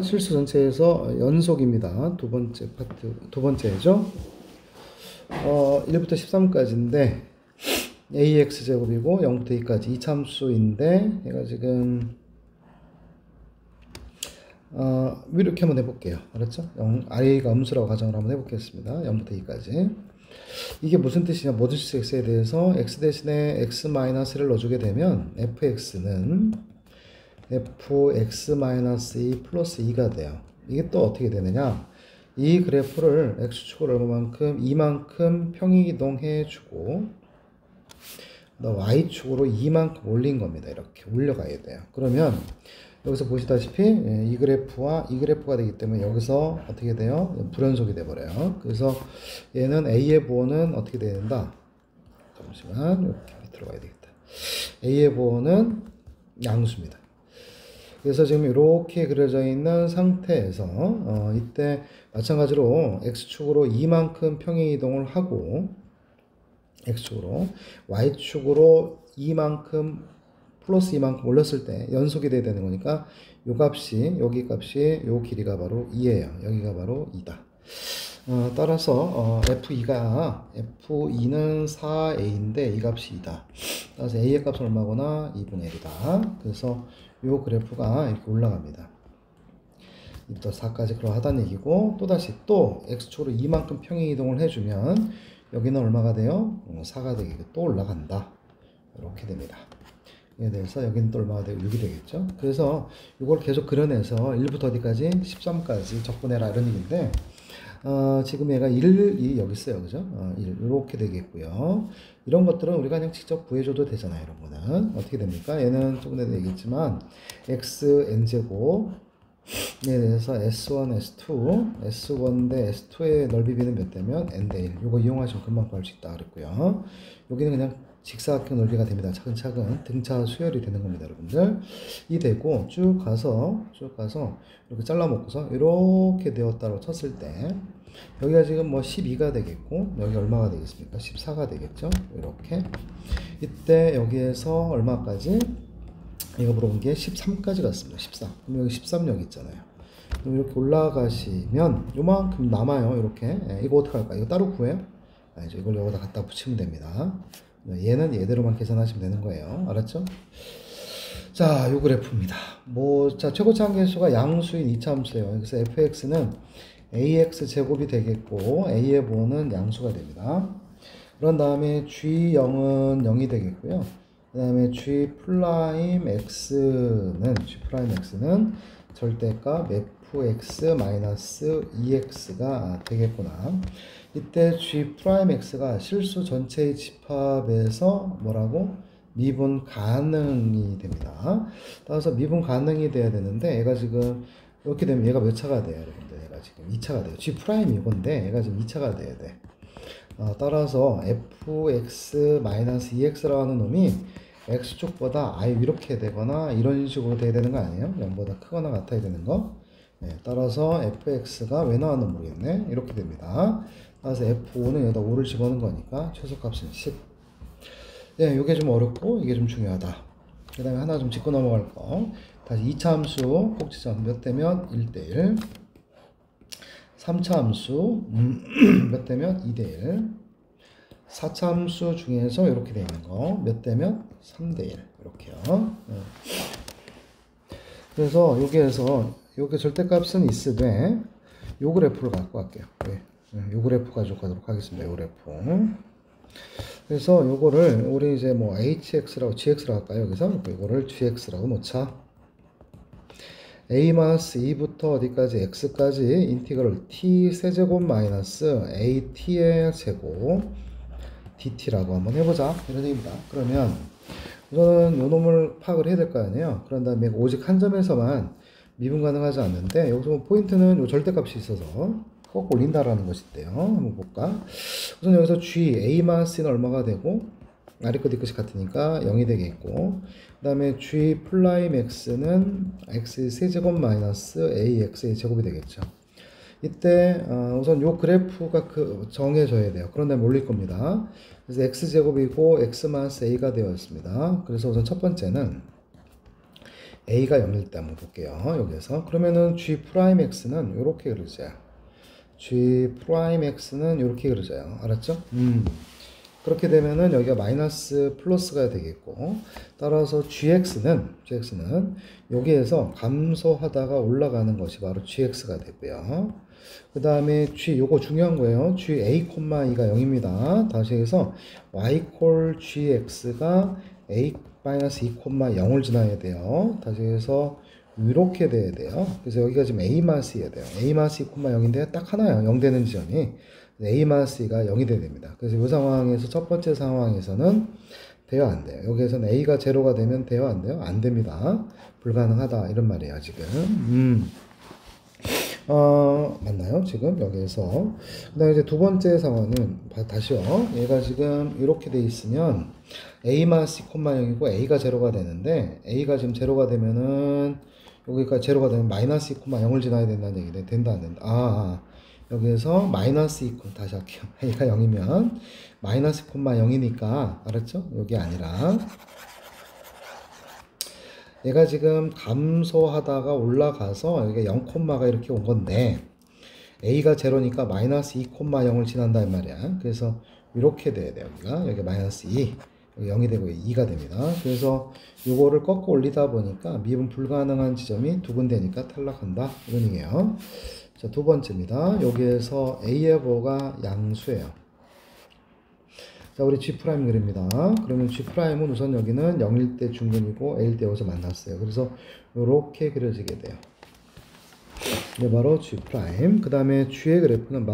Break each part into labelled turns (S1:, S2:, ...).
S1: 실수 전체에서 연속입니다. 두 번째 파트, 두 번째죠. 1부터 13까지인데 ax 제곱이고 0부터 2까지 이참수인데 얘가 지금 이렇게 한번 해볼게요. 알았죠? a가 음수라고 가정을 한번 해보겠습니다. 0부터 2까지. 이게 무슨 뜻이냐? 모든 수 x에 대해서 x 대신에 x-를 넣어주게 되면 fx는 fx-2 플러스 2가 돼요. 이게 또 어떻게 되느냐? 이 그래프를 x축을 얼마만큼? 이만큼 평행이동해 주고 y축으로 이만큼 올린 겁니다. 이렇게 올려가야 돼요. 그러면 여기서 보시다시피 이 그래프와 이 그래프가 되기 때문에 여기서 어떻게 돼요? 불연속이 돼버려요. 그래서 얘는 a의 부호는 어떻게 돼야 된다? 잠시만 이렇게 밑으로 가야 되겠다. a의 부호는 양수입니다. 그래서 지금 이렇게 그려져 있는 상태에서 이때 마찬가지로 x축으로 이만큼 평행이동을 하고 x축으로 y축으로 이만큼 플러스 이만큼 올렸을 때 연속이 돼야 되는 거니까 요 값이 여기 값이 요 길이가 바로 2예요. 여기가 바로 2다. 따라서 F2는 4a인데 이 값이 2다. 따라서 a의 값은 얼마거나 2분의 1이다. 그래서 요 그래프가 이렇게 올라갑니다. 2부터 4까지 그러하다는 얘기고 또다시 또 x축으로 이만큼 평행이동을 해주면 여기는 얼마가 돼요? 4가 되게 또 올라간다. 이렇게 됩니다. 이에 대해서 여기는 또 얼마가 되고 6이 되겠죠. 그래서 이걸 계속 그려내서 1부터 어디까지? 13까지 적분해라 이런 얘기인데 지금 얘가 1이 여기 있어요. 그죠? 1 이렇게 되겠고요. 이런 것들은 우리가 그냥 직접 구해줘도 되잖아요. 이런 거는 어떻게 됩니까? 얘는 조금 전에 얘기했지만 xn제곱 에 대해서 S1, S2, S1 대 S2의 넓이 비는 몇 대면 n 대 1. 이거 이용하시면 금방 구할 수 있다 그랬고요. 여기는 그냥 직사각형 넓이가 됩니다. 차근차근 등차 수열이 되는 겁니다, 여러분들. 이 되고 쭉 가서 이렇게 잘라먹고서 이렇게 되었다고 쳤을 때 여기가 지금 뭐 12가 되겠고 여기 얼마가 되겠습니까? 14가 되겠죠. 이렇게 이때 여기에서 얼마까지? 이거 물어본 게 13까지 갔습니다. 13. 그럼 여기 13역 있잖아요. 그럼 이렇게 올라가시면 요만큼 남아요. 이렇게. 이거 어떻게 할까요? 이거 따로 구해요? 아니죠. 이걸 여기다 갖다 붙이면 됩니다. 얘는 얘대로만 계산하시면 되는 거예요. 알았죠? 자, 요 그래프입니다. 자, 최고차 한계수가 양수인 이차함수예요. 그래서 fx는 ax 제곱이 되겠고 a의 부호는 양수가 됩니다. 그런 다음에 g0은 0이 되겠고요. 그 다음에 G'X는 절대값 fx-2x가 되겠구나. 이때 G'X가 실수 전체의 집합에서 뭐라고? 미분 가능이 됩니다. 따라서 미분 가능이 돼야 되는데 얘가 지금 이렇게 되면 얘가 몇 차가 돼요, 여러분들? 얘가 지금 2차가 돼요. G' 이건데 얘가 지금 2차가 돼야 돼. 따라서 fx-2x라고 하는 놈이 x축보다 아예 이렇게 되거나 이런 식으로 돼야 되는 거 아니에요? 0보다 크거나 같아야 되는 거. 따라서 fx가 왜 나왔는지 모르겠네. 이렇게 됩니다. 따라서 f5는 여기다 5를 집어넣은 거니까 최소값은 10. 이게 좀 어렵고 이게 좀 중요하다. 그 다음에 하나 좀 짚고 넘어갈 거. 다시 2차 함수 꼭지점 몇 대면 1대1. 3차 함수 몇 대면 2대1. 4차 함수 중에서 이렇게 되어 있는 거 몇 대면 3대1 이렇게요. 그래서 여기에서 여기 절대값은 있으되 요 그래프를 갖고 갈게요. 요 그래프 가지고 가도록 하겠습니다. 요 그래프. 그래서 요거를 우리 이제 뭐 hx라고 gx라고 할까요? 여기서 요거를 gx라고 놓자. a-2부터 어디까지 x까지 인티그럴 t 세제곱 마이너스 at의 제곱 dt라고 한번 해보자. 이런 얘기입니다. 그러면 우선은 요 놈을 파악을 해야 될 거 아니에요. 그런 다음에 오직 한 점에서만 미분 가능하지 않는데 여기서 포인트는 요 절대값이 있어서 꼭 올린다라는 것이 있대요. 한번 볼까? 우선 여기서 g, a-c는 얼마가 되고 아래 거 뒤끝이 같으니까 0이 되겠고 그 다음에 g 플라임 x는 x 세제곱 마이너스 ax의 제곱이 되겠죠. 이때 우선 요 그래프가 정해져야 돼요. 그런 다음에 올릴 겁니다. 그래서 x제곱이고 x 마이너스 a가 되어 있습니다. 그래서 우선 첫 번째는 a가 0일 때 한번 볼게요. 여기서 그러면은 g 프라임 x는 이렇게 그려져요. g 프라임 x는 이렇게 그려져요. 알았죠? 그렇게 되면은 여기가 마이너스 플러스가 되겠고, 따라서 gx는 여기에서 감소하다가 올라가는 것이 바로 gx가 되고요. 그 다음에 g, 요거 중요한 거예요. g a, 2가 0입니다. 다시 해서 y 콜 gx가 a 2,0을 지나야 돼요. 다시 해서 이렇게 돼야 돼요. 그래서 여기가 지금 a-2야 돼요. a-2,0인데 딱 하나요. 0 되는 지점이. a-2가 0이 돼야 됩니다. 그래서 이 상황에서 첫 번째 상황에서는 돼요, 안 돼요? 여기에서는 a가 제로가 되면 돼요, 안 돼요? 안 됩니다. 불가능하다 이런 말이에요, 지금. 맞나요? 지금 여기에서. 그 다음에 이제 두 번째 상황은 다시요. 얘가 지금 이렇게 돼 있으면 a-c,0이고 a가 제로가 되는데 a가 지금 제로가 되면은 여기가 제로가 되면 마이너스 2,0을 지나야 된다는 얘기네. 된다 안 된다. 여기에서 마이너스 2, 다시 할게요. a가 0이면 마이너스 0이니까 알았죠? 여기 아니라 얘가 지금 감소하다가 올라가서 여기 0가 이렇게 온 건데 a가 제로니까 마이너스 2,0을 지난다 이 말이야. 그래서 이렇게 돼야 돼요. 여기 마이너스 2 여기 0이 되고 2가 됩니다. 그래서 요거를 꺾어 올리다 보니까 미분 불가능한 지점이 두 군데니까 탈락한다 이런 얘기예요. 자, 두 번째입니다. 여기에서 a의 양수예요. 자, 우리 G' 그립니다. 그러면 G'은 우선 여기는 0일 때 중근이고 A일 때 여기서 만났어요. 그래서 이렇게 그려지게 돼요. 이게 바로 G'. 그 다음에 G의 그래프는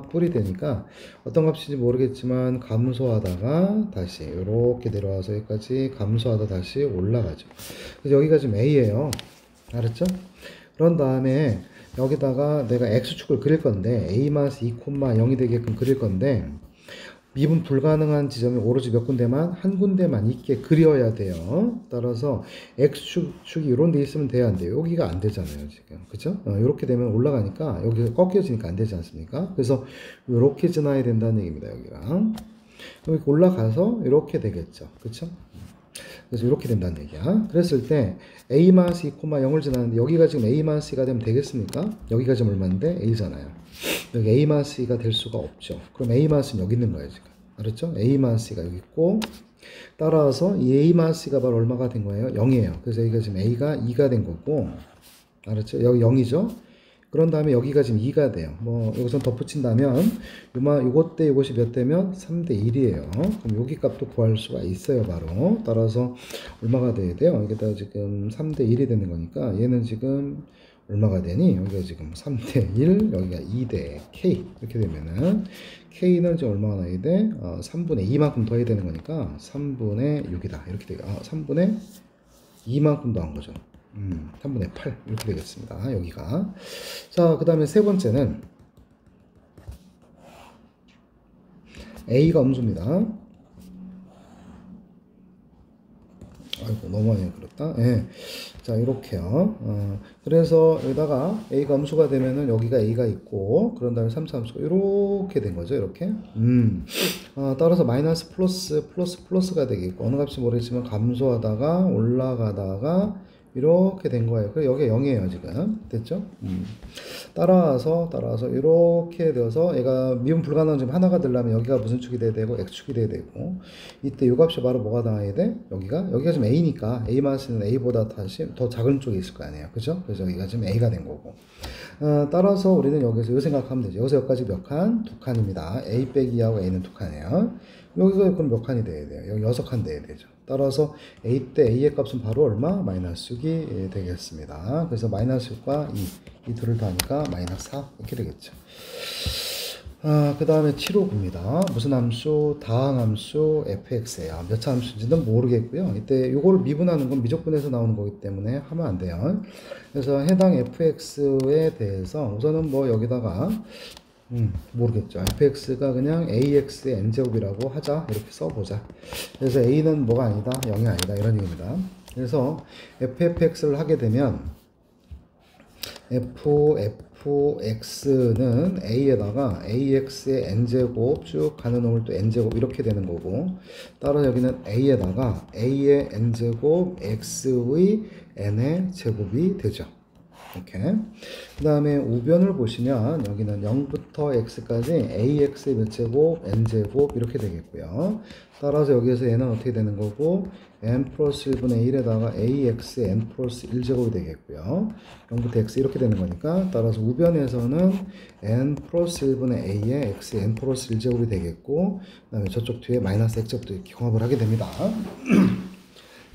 S1: 뿔이 되니까 어떤 값인지 모르겠지만 감소하다가 다시 이렇게 내려와서 여기까지 감소하다 다시 올라가죠. 그래서 여기가 지금 A예요. 알았죠? 그런 다음에 여기다가 내가 X축을 그릴 건데 A-2,0이 되게끔 그릴 건데 미분 불가능한 지점이 오로지 몇 군데만 한 군데만 있게 그려야 돼요. 따라서 x축이 이런 데 있으면 돼야 안 돼요. 여기가 안 되잖아요, 지금. 그쵸? 이렇게 되면 올라가니까 여기가 꺾여지니까 안 되지 않습니까? 그래서 이렇게 지나야 된다는 얘기입니다, 여기랑. 여기 올라가서 이렇게 되겠죠. 그쵸? 그래서 이렇게 된다는 얘기야. 그랬을 때 a-2,0을 지나는데 여기가 지금 a-2가 되면 되겠습니까? 여기가 지금 얼마인데? a잖아요. 여기 a-2가 될 수가 없죠. 그럼 a-는 여기 있는 거예요, 지금. 알았죠? a-가 여기 있고 따라서 이 a-가 바로 얼마가 된 거예요? 0이에요. 그래서 여기가 지금 a가 2가 된 거고 알았죠? 여기 0이죠? 그런 다음에 여기가 지금 2가 돼요. 뭐 여기서 덧붙인다면 요것 때 이것이 몇 대면 3대 1이에요. 그럼 여기 값도 구할 수가 있어요, 바로. 따라서 얼마가 돼야 돼요? 여기다 지금 3대 1이 되는 거니까 얘는 지금 얼마가 되니? 여기가 지금 3대 1, 여기가 2대 k 이렇게 되면은 k는 지금 얼마가 나야 돼? 3분의 2만큼 더해야 되는 거니까 3분의 6이다. 이렇게 되고 3분의 2만큼 더한 거죠. 3분의 8 이렇게 되겠습니다. 여기가. 자, 그 다음에 세 번째는 A가 음수입니다. 아이고, 너무 많이 그렸다. 예. 자, 이렇게요. 그래서 여기다가 A가 음수가 되면은 여기가 A가 있고, 그런 다음에 3, 3수가 이렇게 된 거죠. 이렇게. 따라서 마이너스 플러스가 되겠고, 어느 값인지 모르겠지만 감소하다가 올라가다가 이렇게 된 거예요. 그래 여기가 0이에요, 지금. 됐죠? 따라서 이렇게 되어서 얘가 미분 불가능한 점 하나가 되려면 여기가 무슨 축이 돼야 되고 x축이 돼야 되고 이때 이 값이 바로 뭐가 나와야 돼? 여기가 지금 a니까 a-는 a보다 다시 더 작은 쪽에 있을 거 아니에요. 그죠? 그래서 여기가 지금 a가 된 거고. 따라서 우리는 여기서 이 생각하면 되죠. 여기서 여기까지 몇 칸? 2칸입니다. a 빼기 2하고 a는 2칸이에요. 여기서 그럼 몇 칸이 돼야 돼요? 여기 6칸 돼야 되죠. 따라서 a 때 a의 값은 바로 얼마? 마이너스 6이 되겠습니다. 그래서 마이너스 6과 2, 이 둘을 더하니까 마이너스 4 이렇게 되겠죠. 그 다음에 759입니다. 무슨 함수? 다항함수 fx예요. 몇 차 함수인지는 모르겠고요. 이때 요거를 미분하는 건 미적분에서 나오는 거기 때문에 하면 안 돼요. 그래서 해당 fx에 대해서 우선은 뭐 여기다가 모르겠죠. fx가 그냥 ax의 n제곱이라고 하자. 이렇게 써보자. 그래서 a는 뭐가 아니다? 0이 아니다. 이런 얘기입니다. 그래서 ffx를 하게 되면 f fx는 a에다가 ax의 n제곱 쭉 가는 놈을 또 n제곱 이렇게 되는 거고, 따라서 여기는 a에다가 a의 n제곱 x의 n의 제곱이 되죠. 이렇게. 그 다음에 우변을 보시면 여기는 0부터 x까지 ax의 몇 제곱, n제곱 이렇게 되겠고요. 따라서 여기에서 얘는 어떻게 되는 거고, n 플러스 1분의 1에다가 ax의 n 플러스 1제곱이 되겠고요. 0부터 x 이렇게 되는 거니까, 따라서 우변에서는 n 플러스 1분의 a의 x의 n 플러스 1제곱이 되겠고, 그 다음에 저쪽 뒤에 마이너스 x제곱도 이렇게 경합을 하게 됩니다.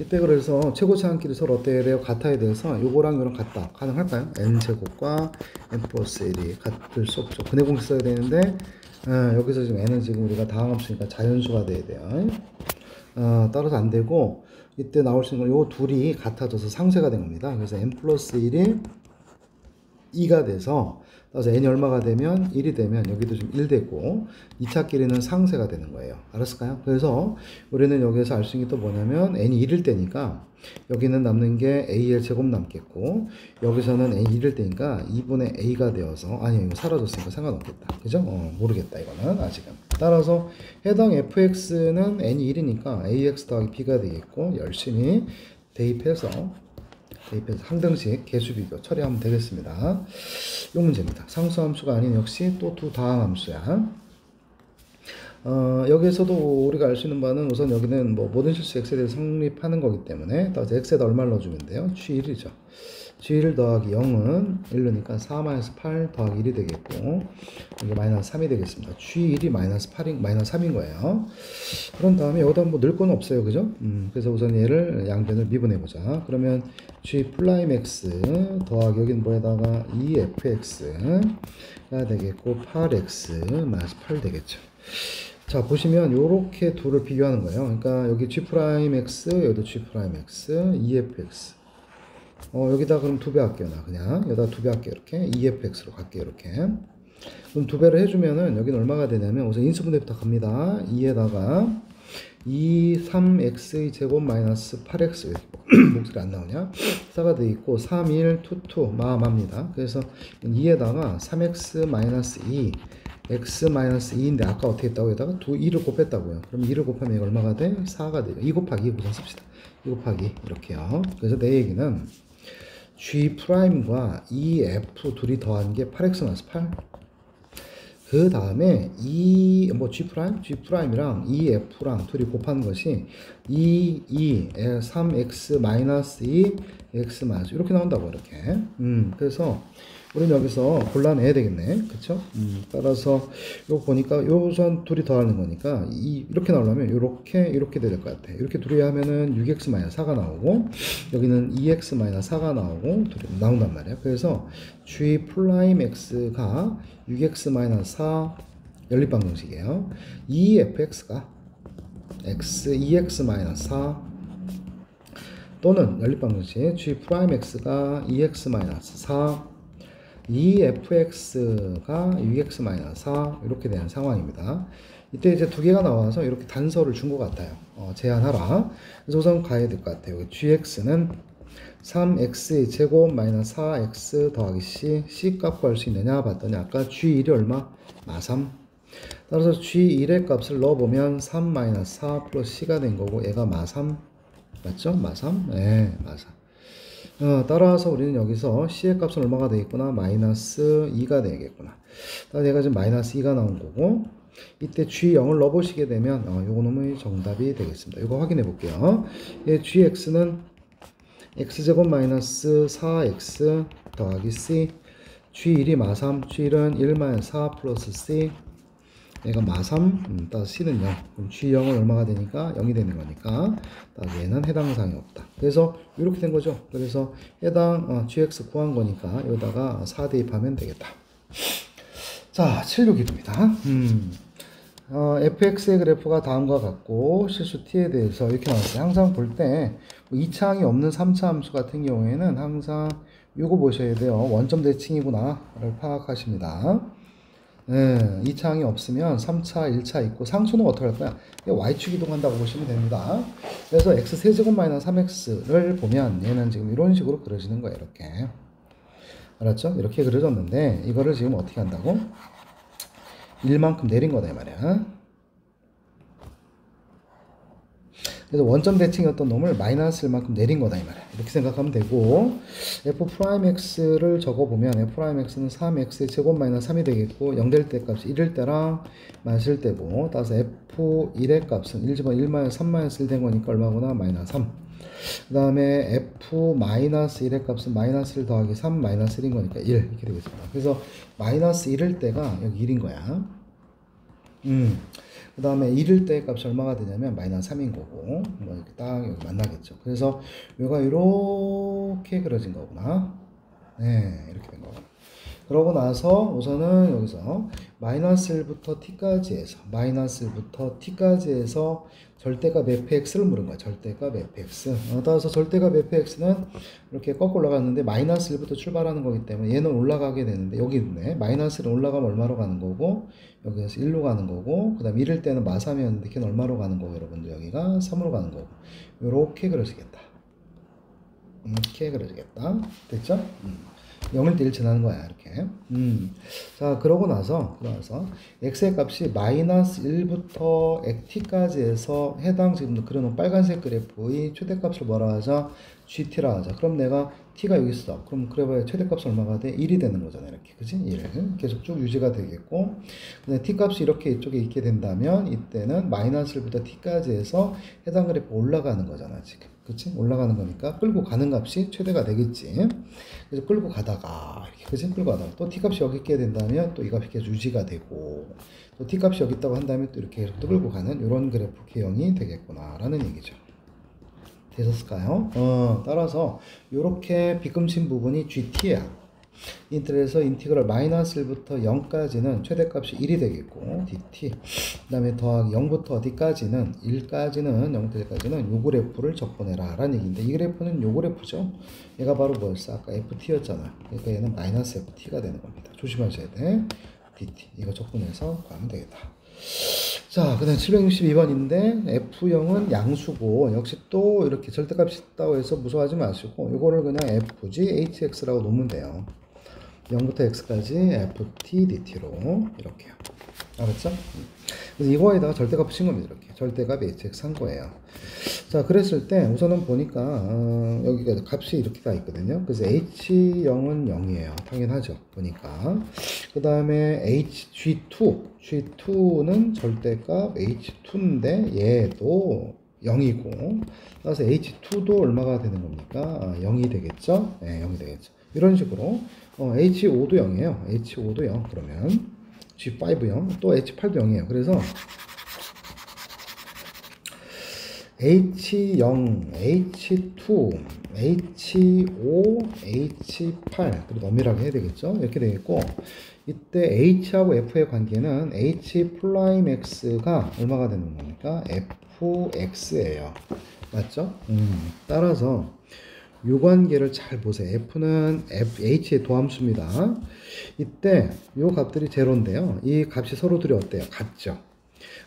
S1: 이때 그래서 최고차항끼리 서로 어때야 돼요? 같아야 돼서 요거랑 요랑 같다. 가능할까요? n제곱과 n 플러스 1이 같을 수 없죠. 근해 공식 써야 되는데, 여기서 지금 n은 지금 우리가 다항함수니까 자연수가 돼야 돼요. 따라서 안 되고, 이때 나올 수 있는 건 요 둘이 같아져서 상쇄가 된 겁니다. 그래서 n 플러스 1이 2가 돼서, 따라서 n이 얼마가 되면 1이 되면 여기도 좀 1 되고 2차끼리는 상쇄가 되는 거예요. 알았을까요? 그래서 우리는 여기서 알 수 있는 게 또 뭐냐면 n이 1일 때니까 여기는 남는 게 a의 제곱 남겠고, 여기서는 n이 1일 때니까 2분의 a가 되어서, 아니 이거 사라졌으니까 상관없겠다. 그죠? 모르겠다 이거는 아직은. 따라서 해당 fx는 n이 1이니까 ax 더하기 b가 되겠고, 열심히 대입해서 항등식 개수비교 처리하면 되겠습니다. 이 문제입니다. 상수함수가 아닌 역시 또 두 다항함수야. 여기에서도 우리가 알 수 있는 바는 우선 여기는 뭐 모든 실수 x에 대해서 성립하는 거기 때문에, 따라서 x에다 얼마를 넣어주면 돼요? g1이죠. g1 더하기 0은 1이니까 4-8 더하기 1이 되겠고, 이게 마이너스 3이 되겠습니다. g1이 마이너스 3인 거예요. 그런 다음에 여기다 뭐 넣을 건 없어요. 그죠? 그래서 우선 얘를 양변을 미분해보자. 그러면 g 플라임 x 더하기 여긴 뭐에다가 2fx가 되겠고, 8x 마이너스 8 되겠죠. 자, 보시면 요렇게 둘을 비교하는 거예요. 그러니까 여기 g 프라임 x, 여기도 g 프라임 x, 2fx. 여기다 그럼 2배 할게요. 나 그냥 여기다 2배 할게요. 이렇게 2fx로 갈게요. 이렇게. 그럼 2배를 해주면은 여기는 얼마가 되냐면, 우선 인수분해부터 갑니다. 2에다가 3x의 제곱 마이너스 8x 목소리 안 나오냐? 4가 돼 있고, 3, 1, 2, 마합니다. 그래서 2에다가 3x 마이너스 2 x 마이너스 2인데 아까 어떻게 했다고? 여기다가 2를 곱했다고요. 그럼 2를 곱하면 이거 얼마가 돼? 4가 돼요. 2 곱하기 2 우선 씁시다. 2 곱하기 이렇게요. 그래서 내 얘기는 g 프라임과 2f 둘이 더한 게 8x 마이너스 8. 그 다음에 g 프라임이랑 2f랑 둘이 곱하는 것이 3x 마이너스 2 x 마이너스 이렇게 나온다고 이렇게. 그래서 우리는 여기서 곤란해야 되겠네. 그쵸? 따라서 요 보니까 요 우선 둘이 더하는 거니까 이렇게 나오려면 이렇게 될 것 같아. 이렇게 둘이 하면은 6x 마이너스 4가 나오고, 여기는 2x 마이너스 4가 둘이 나온단 말이야. 그래서 g 플라임 x가 6x 마이너스 4 연립방정식이에요. 2fx가 x 2x 마이너스 4 또는 연립방정식 g 프라임 x가 2x 마이너스 4 2fx가 6x-4 이렇게 되는 상황입니다. 이때 이제 두 개가 나와서 이렇게 단서를 준 것 같아요. 제한하라. 그래서 우선 가야 될 것 같아요. gx는 3x 제곱 마이너스 4x 더하기 c 값 구할 수 있느냐 봤더니 아까 g1이 얼마? 마3. 따라서 g1의 값을 넣어보면 3 마이너스 4 플러스 c가 된 거고, 얘가 마3 맞죠? 마3? 네, 마3. 따라서 우리는 여기서 c의 값은 얼마가 되겠구나? 마이너스 2가 되겠구나. 따라서 얘가 지금 마이너스 2가 나온 거고, 이때 g0을 넣어보시게 되면 요거 놈의 정답이 되겠습니다. 이거 확인해 볼게요. gx는 x제곱 마이너스 4x 더하기 c, g1이 마3, g1은 1 마이너스 4 플러스 c, 얘가 마3, 따라서 c는 0. 그럼 g0은 얼마가 되니까 0이 되는 거니까, 따라서 얘는 해당 사항이 없다. 그래서 이렇게 된 거죠. 그래서 해당 gx 구한 거니까 여기다가 4 대입하면 되겠다. 자, 76기도입니다. fx의 그래프가 다음과 같고 실수 t에 대해서 이렇게 나왔어요. 항상 볼 때 2차항이 없는 3차 함수 같은 경우에는 항상 이거 보셔야 돼요. 원점 대칭이구나 를 파악하십니다. 2차항이 없으면 3차, 1차 있고, 상수는 어떻게 할 거야? y축 이동한다고 보시면 됩니다. 그래서 x 세제곱 마이너스 3x를 보면 얘는 지금 이런 식으로 그려지는 거예요. 이렇게. 알았죠? 이렇게 그려졌는데 이거를 지금 어떻게 한다고? 1만큼 내린 거다 이 말이야. 그래서 원점 대칭이었던 놈을 마이너스 1만큼 내린 거다 이 말이야. 이렇게 생각하면 되고, f 프라임 x를 적어보면 f 프라임 x는 3x의 제곱 마이너스 3이 되겠고, 0될 때 값이 1일 때랑 마이너스 때고, 따라서 f1의 값은 1집어 1 마이너스 3 마이너스 1 된 거니까 얼마구나? 마이너스 3. 그 다음에 f 마이너스 1의 값은 마이너스 1 더하기 3 마이너스 1인 거니까 1 이렇게 되겠습니다. 그래서 마이너스 1일 때가 여기 1인 거야. 그 다음에 1일 때 값이 얼마가 되냐면 마이너스 3인 거고, 뭐 이렇게 딱 여기 만나겠죠. 그래서 얘가 이렇게 그려진 거구나. 네, 이렇게 된 거구나. 그러고 나서 우선은 여기서 마이너스 1부터 t까지 해서 마이너스 1부터 t까지 해서 절대값 fx를 물은 거야. 절대값 fx. 따라서 절대값 fx는 이렇게 꺾고 올라갔는데 마이너스 1부터 출발하는 거기 때문에 얘는 올라가게 되는데 여기 있네. 마이너스 1 올라가면 얼마로 가는 거고 여기에서 1로 가는 거고 그 다음 1일 때는 마3이었는데 걔는 얼마로 가는 거고 여러분들 여기가 3으로 가는 거고 요렇게 그려지겠다. 이렇게 그려지겠다. 됐죠? 0일 때 1 지나는 거야 이렇게. 자 그러고 나서 x의 값이 마이너스 1부터 t까지 해서 해당 지금 그려놓은 빨간색 그래프의 최대값을 뭐라 하자? gt라 하자. 그럼 내가 t가 여기 있어. 그럼 그래봐야 최대값은 얼마가 돼? 1이 되는 거잖아 이렇게. 그치? 1 계속 쭉 유지가 되겠고 근데 t값이 이렇게 이쪽에 있게 된다면 이때는 마이너스 1부터 t까지 해서 해당 그래프 올라가는 거잖아 지금. 그치? 올라가는 거니까 끌고 가는 값이 최대가 되겠지. 그래서 끌고 가다가 이렇게 그치? 끌고 가다가 또 t값이 여기 있게 된다면 또 이 값이 계속 유지가 되고 또 t값이 여기 있다고 한다면 또 이렇게 계속 또 끌고 가는 이런 그래프 K형이 되겠구나 라는 얘기죠. 되셨을까요? 따라서 이렇게 비금신 부분이 GT야. 인텔에서 인티그럴 마이너스 1부터 0까지는 최대값이 1이 되겠고 dt 그 다음에 더하기 0부터 어디까지는 1까지는 0대까지는 요 그래프를 적어내라 라는 얘기인데 이 그래프는 요 그래프죠. 얘가 바로 뭐였어? 아까 ft였잖아. 그러니까 얘는 마이너스 ft가 되는 겁니다. 조심하셔야 돼. dt 이거 적분해서 가면 되겠다. 자, 그 다음 762번인데 F형은 양수고 역시 또 이렇게 절대값이 있다고 해서 무서워하지 마시고 이거를 그냥 FG HX라고 놓으면 돼요. 0부터 x까지 ft dt로 이렇게요. 알았죠? 그래서 이거에다가 절대값 친 겁니다. 이렇게 절대값 hx 한 거예요. 자, 그랬을 때 우선은 보니까 여기가 값이 이렇게 다 있거든요. 그래서 h0은 0이에요. 당연하죠. 보니까 그 다음에 G2는 절대값 H2인데 얘도 0이고 따라서 H2도 얼마가 되는 겁니까? 0이 되겠죠? 네, 0이 되겠죠. 이런 식으로 H5도 0이에요. H5도 0 그러면 G5 0, 또 H8도 0이에요. 그래서 H0, H2, H5, H8 그리고 넘이라고 해야 되겠죠? 이렇게 되겠고 이때 H하고 F의 관계는 H 프라임 X가 얼마가 되는 겁니까? FX예요. 맞죠? 따라서 요 관계를 잘 보세요. F는 H의 도함수입니다. 이때 요 값들이 제로인데요. 이 값이 서로들이 어때요? 같죠?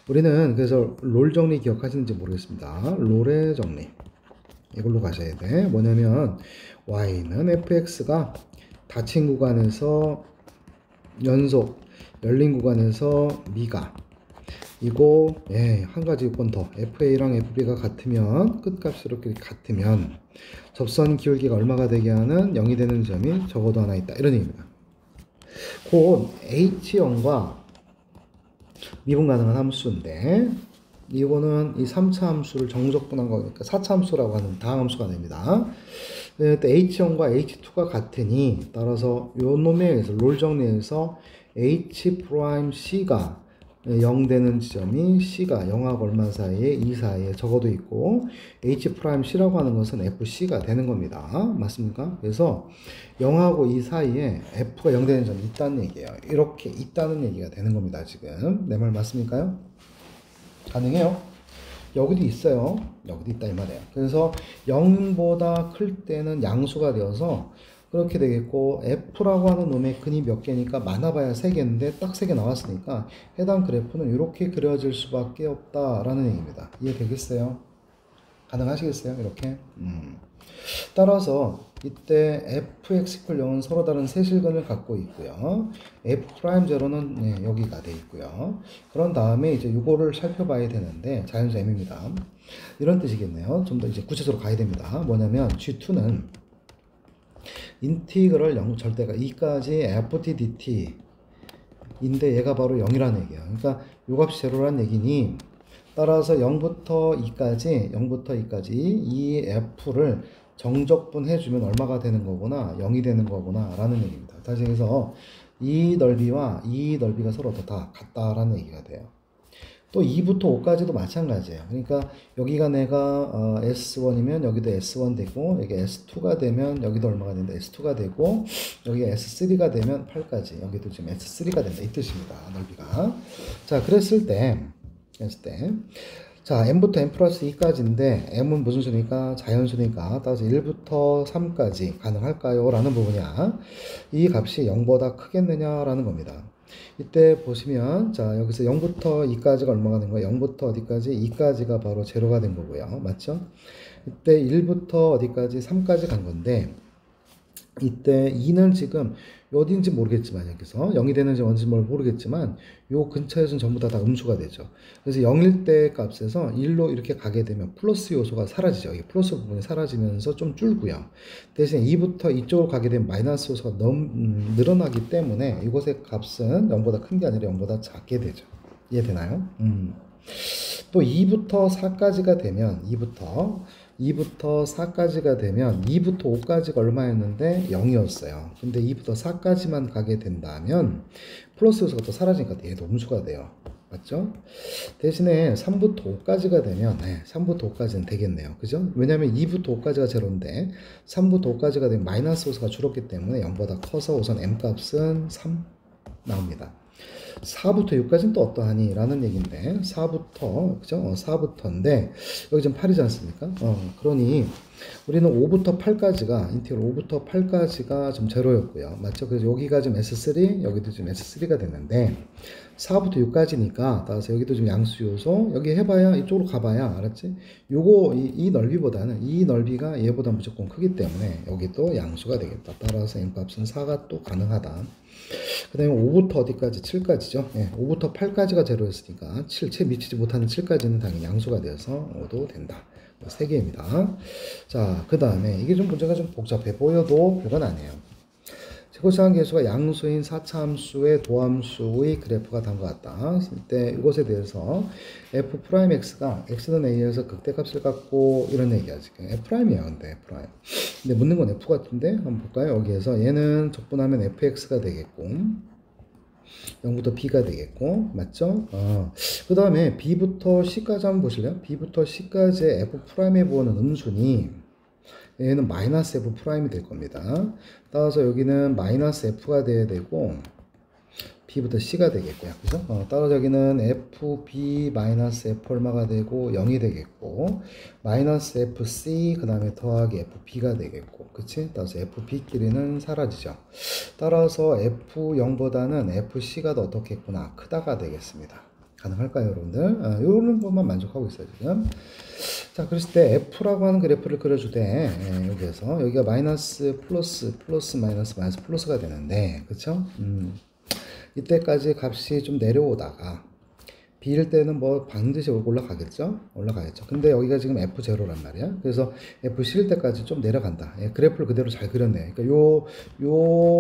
S1: 우리는 그래서 롤 정리 기억하시는지 모르겠습니다. 롤의 정리. 이걸로 가셔야 돼. 뭐냐면 y는 fx가 닫힌 구간에서 연속, 열린 구간에서 미가 이거 한 가지 요건 더 FA랑 FB가 같으면 끝값이 이렇게 같으면 접선 기울기가 얼마가 되게 하는 0이 되는 점이 적어도 하나 있다 이런 얘기입니다. 곧 H0과 미분 가능한 함수인데 이거는 이 3차 함수를 정적분한 거니까 4차 함수라고 하는 다항 함수가 됩니다. H0과 H2가 같으니 따라서 요 놈에 의해서 롤 정리해서 H'C가 0 되는 지점이 C가 0하고 얼마 사이에 2 사이에 적어도 있고 H'C라고 하는 것은 FC가 되는 겁니다. 맞습니까? 그래서 0하고 2 사이에 F가 0 되는 점이 있다는 얘기예요. 이렇게 있다는 얘기가 되는 겁니다. 지금 내 말 맞습니까요? 가능해요? 여기도 있어요. 여기도 있다 이 말이에요. 그래서 0보다 클 때는 양수가 되어서 그렇게 되겠고 F라고 하는 놈의 근이 몇 개니까 많아봐야 3개인데 딱 3개 나왔으니까 해당 그래프는 이렇게 그려질 수밖에 없다라는 얘기입니다. 이해되겠어요? 가능하시겠어요? 이렇게? 따라서 이때 fx 이퀄 0은 서로 다른 세실근을 갖고 있고요. f 프라임 제로는 네, 여기가 돼 있고요. 그런 다음에 이제 이거를 살펴봐야 되는데 자연수 m입니다. 이런 뜻이겠네요. 좀 더 이제 구체적으로 가야 됩니다. 뭐냐면 g2는 인티그럴 0 절대가 2까지 ft dt 인데 얘가 바로 0이라는 얘기예요. 그러니까 요 값이 제로라는 얘기니 따라서 0부터 2까지 이 f를 정적분 해주면 얼마가 되는 거구나 0이 되는 거구나 라는 얘기입니다. 다시 해서 이 넓이와 이 넓이가 서로 다 같다라는 얘기가 돼요. 또 2부터 5까지도 마찬가지예요. 그러니까 여기가 내가 S1이면 여기도 S1 되고 여기 S2가 되면 여기도 얼마가 된다 S2가 되고 여기가 S3가 되면 8까지 여기도 지금 S3가 된다 이 뜻입니다. 넓이가. 자 그랬을 때 자 m부터 m 플러스 2까지인데 m은 무슨 수니까 자연수니까 따라서 1부터 3까지 가능할까요? 라는 부분이야. 이 값이 0보다 크겠느냐 라는 겁니다. 이때 보시면 자 여기서 0부터 2까지가 얼마가 된 거예요? 0부터 어디까지? 2까지가 바로 제로가 된 거고요. 맞죠? 이때 1부터 어디까지? 3까지 간 건데 이때 2는 지금 어딘지 모르겠지만 여기서 0이 되는지 뭔지 모르겠지만 요 근처에서는 전부 다 음수가 되죠. 그래서 0일 때 값에서 1로 이렇게 가게 되면 플러스 요소가 사라지죠. 이 플러스 부분이 사라지면서 좀 줄고요. 대신 2부터 이쪽으로 가게 되면 마이너스 요소가 늘어나기 때문에 이곳의 값은 0보다 큰 게 아니라 0보다 작게 되죠. 이해되나요? 또 2부터 4까지가 되면 2부터 4까지가 되면 2부터 5까지가 얼마였는데 0이었어요. 근데 2부터 4까지만 가게 된다면 플러스 요소가 또 사라지니까 얘도 음수가 돼요. 맞죠? 대신에 3부터 5까지가 되면 3부터 5까지는 되겠네요. 그죠? 왜냐면 2부터 5까지가 제로인데 3부터 5까지가 되면 마이너스 요소가 줄었기 때문에 0보다 커서 우선 m값은 3 나옵니다. 4부터 6까지는 또 어떠하니? 라는 얘기인데 4부터 그죠? 4부터인데 여기 지금 8이지 않습니까? 그러니 우리는 5부터 8까지가 인티그럴 5부터 8까지가 좀 제로였고요. 맞죠? 그래서 여기가 지금 S3 여기도 지금 S3가 됐는데 4부터 6까지니까 따라서 여기도 지금 양수 요소 여기 해봐야 이쪽으로 가봐야 알았지? 요거 이 넓이보다는 이 넓이가 얘보다 무조건 크기 때문에 여기 또 양수가 되겠다. 따라서 m값은 4가 또 가능하다. 그 다음에 5부터 어디까지? 7까지죠. 5부터 8까지가 제로였으니까 7, 채 미치지 못하는 7까지는 당연히 양수가 되어서 5도 된다. 3개입니다. 자, 그 다음에 이게 좀 문제가 좀 복잡해 보여도 별건 아니에요. 최고차항 계수가 양수인 4차함수의 도함수의 그래프가 다음과 같다. 이때 이것에 대해서 f'x가 x는 a에서 극대값을 갖고 이런 얘기야 지금 f'이야 근데 f'라임. 근데 묻는 건 f 같은데 한번 볼까요? 여기에서 얘는 적분하면 fx가 되겠고 0부터 b가 되겠고 맞죠? 그 다음에 b부터 c까지 한번 보실래요? b부터 c까지의 f'에 보는 음수니 얘는 마이너스 f 프라임이 될 겁니다. 따라서 여기는 마이너스 f가 돼야 되고 b부터 c가 되겠고요. 그죠? 따라서 여기는 fb 마이너스 f 얼마가 되고 0이 되겠고 마이너스 fc 그 다음에 더하기 fb가 되겠고 그치? 따라서 fb끼리는 사라지죠. 따라서 f0보다는 fc가 더 어떻겠구나 크다가 되겠습니다. 가능할까요 여러분들? 이런 것만 만족하고 있어요 지금. 자 그랬을 때 f라고 하는 그래프를 그려주되 여기에서 여기가 마이너스 플러스 마이너스 플러스가 되는데 그쵸? 이때까지 값이 좀 내려오다가 b일 때는 뭐 반드시 올라가겠죠? 근데 여기가 지금 f0란 말이야. 그래서 fc일 때까지 좀 내려간다. 그래프를 그대로 잘 그렸네. 그러니까 요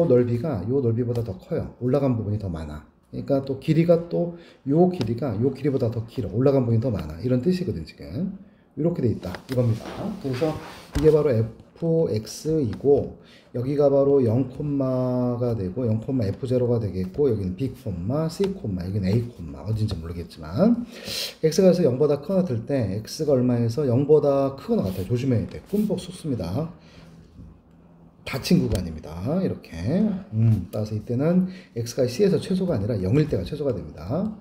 S1: 넓이가 요 넓이보다 더 커요. 올라간 부분이 더 많아. 그러니까 또 길이가 또 요 길이보다 더 길어. 올라간 부분이 더 많아. 이런 뜻이거든 지금. 이렇게 돼 있다 이겁니다. 그래서 이게 바로 fx이고 여기가 바로 0가 되고 0,f0가 되겠고 여기는 b, c, 여기는 a, 어딘지 모르겠지만 x가 0보다 크거나 같을 때 x가 얼마에서 0보다 크거나 같아요. 조심해야 돼. 꿈뻑 쏟습니다. 닫힌 구간입니다. 이렇게 따라서 이때는 x가 c에서 최소가 아니라 0일 때가 최소가 됩니다.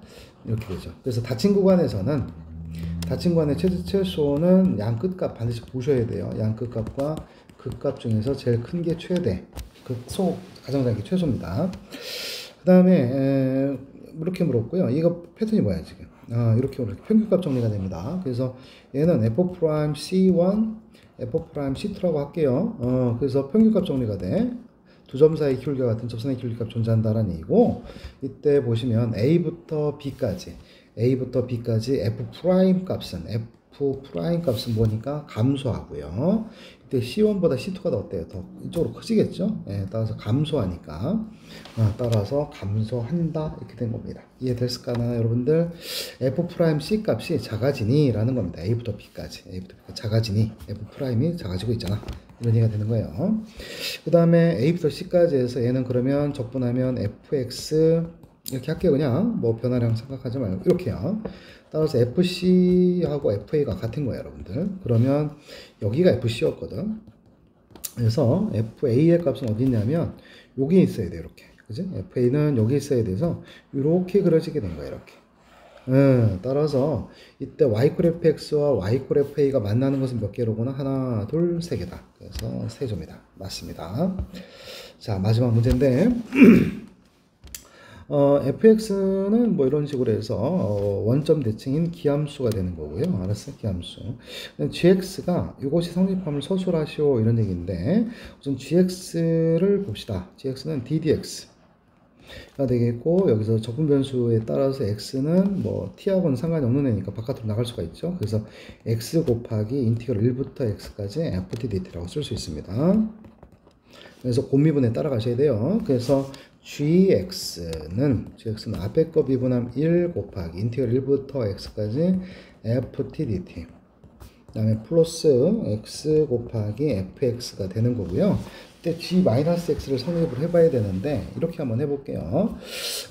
S1: 이렇게 되죠. 그래서 닫힌 구간에서는 닫힌 구간의 최소는 양 끝값 반드시 보셔야 돼요. 양 끝값과 극값 중에서 제일 큰 게 최대, 극소 가장 작은 게 최소입니다. 그 다음에 이렇게 물었고요. 이거 패턴이 뭐야 지금? 이렇게 평균값 정리가 됩니다. 그래서 얘는 f' c1 F'C2라고 할게요. 그래서 평균값 정리가 돼. 두 점 사이 기울기와 같은 접선의 기울기값 존재한다라는 얘기고, 이때 보시면 A부터 B까지 F' 값은 뭐니까 감소하고요. 이때 C1보다 C2가 더 어때요? 더 이쪽으로 커지겠죠? 예, 따라서 감소하니까 따라서 감소한다 이렇게 된 겁니다. 이해됐을까나 여러분들? F'C 값이 작아지니 라는 겁니다. A부터 B까지 작아지니 F'이 작아지고 있잖아 이런 얘기가 되는 거예요. 그 다음에 A부터 C까지 해서 얘는 그러면 적분하면 Fx 이렇게 할게요. 그냥 뭐 변화량 생각하지 말고 이렇게요. 따라서 FC하고 FA가 같은 거예요, 여러분들. 그러면 여기가 FC였거든. 그래서 FA의 값은 어디 있냐면 여기 있어야 돼요, 이렇게. 그지? FA는 여기 있어야 돼서 이렇게 그려지게 된 거예요, 이렇게. 따라서 이때 YFX와 YFA가 만나는 것은 몇 개로구나? 하나, 둘, 세 개다. 그래서 세 조입니다. 맞습니다. 자, 마지막 문제인데 fx는 뭐 이런 식으로 해서 원점 대칭인 기함수가 되는 거고요. 알았어? 기함수. gx가 이것이 성립함을 서술하시오 이런 얘기인데 우선 gx를 봅시다. gx는 ddx가 되겠고 여기서 적분 변수에 따라서 x는 뭐 t하고는 상관이 없는 애니까 바깥으로 나갈 수가 있죠. 그래서 x 곱하기 인티그럴 1부터 x까지 ftdt라고 쓸 수 있습니다. 그래서 곱미분에 따라가셔야 돼요. 그래서 gx는 앞에 거 미분함 1 곱하기 인티그럴 1부터 x까지 ftdt 그 다음에 플러스 x 곱하기 fx가 되는 거고요. 이때 g-x를 성립을 해봐야 되는데 이렇게 한번 해볼게요.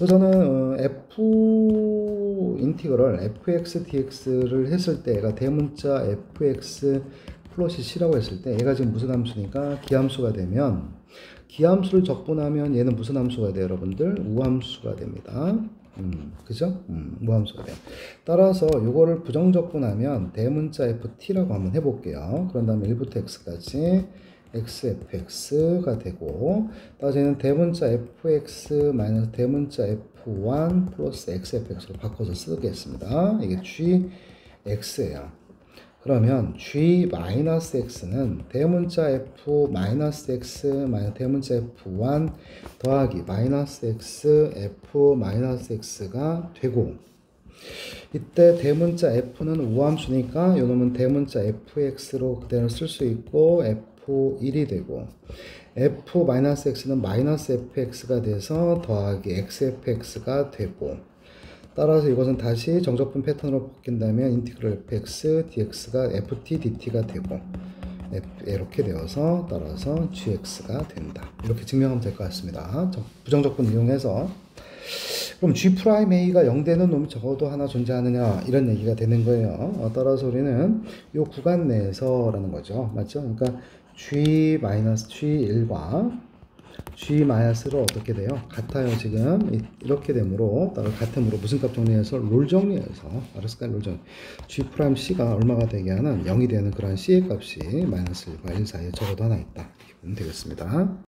S1: 저는 f 인티그럴 fx dx를 했을 때 얘가 대문자 fx 플러스 c라고 했을 때 얘가 지금 무슨 함수니까 기함수가 되면 기함수를 적분하면 얘는 무슨 함수가 돼요, 여러분들? 우함수가 됩니다. 그죠? 우함수가 돼요. 따라서 요거를 부정적분하면 대문자 ft라고 한번 해볼게요. 그런 다음에 1부터 x까지 xfx가 되고 따라서 얘는 대문자 fx 마이너스 대문자 f1 플러스 xfx로 바꿔서 쓰겠습니다. 이게 gx예요. 그러면 g-x는 대문자 f-x 마이너스 대문자 f1 더하기 마이너스 x f-x가 되고 이때 대문자 f는 우함수니까 요놈은 대문자 fx로 그대로 쓸 수 있고 f1이 되고 f-x는 마이너스 fx가 돼서 더하기 xfx가 되고 따라서 이것은 다시 정적분 패턴으로 바뀐다면 인티그럴 fx dx가 ft dt가 되고 이렇게 되어서 따라서 gx가 된다. 이렇게 증명하면 될 것 같습니다. 부정적분 이용해서 그럼 G'A가 0되는 놈이 적어도 하나 존재하느냐 이런 얘기가 되는 거예요. 따라서 우리는 이 구간 내에서라는 거죠. 맞죠? 그러니까 G-G1과 G-를 어떻게 돼요? 같아요. 지금 이렇게 되므로 따로 같음으로 무슨 값 정리해서 롤 정리해서 알았을까요? 롤 정리 G'C가 얼마가 되게 하는 0이 되는 그런 C의 값이 마이너스 1과 1 사이에 적어도 하나 있다. 이렇게 보면 되겠습니다.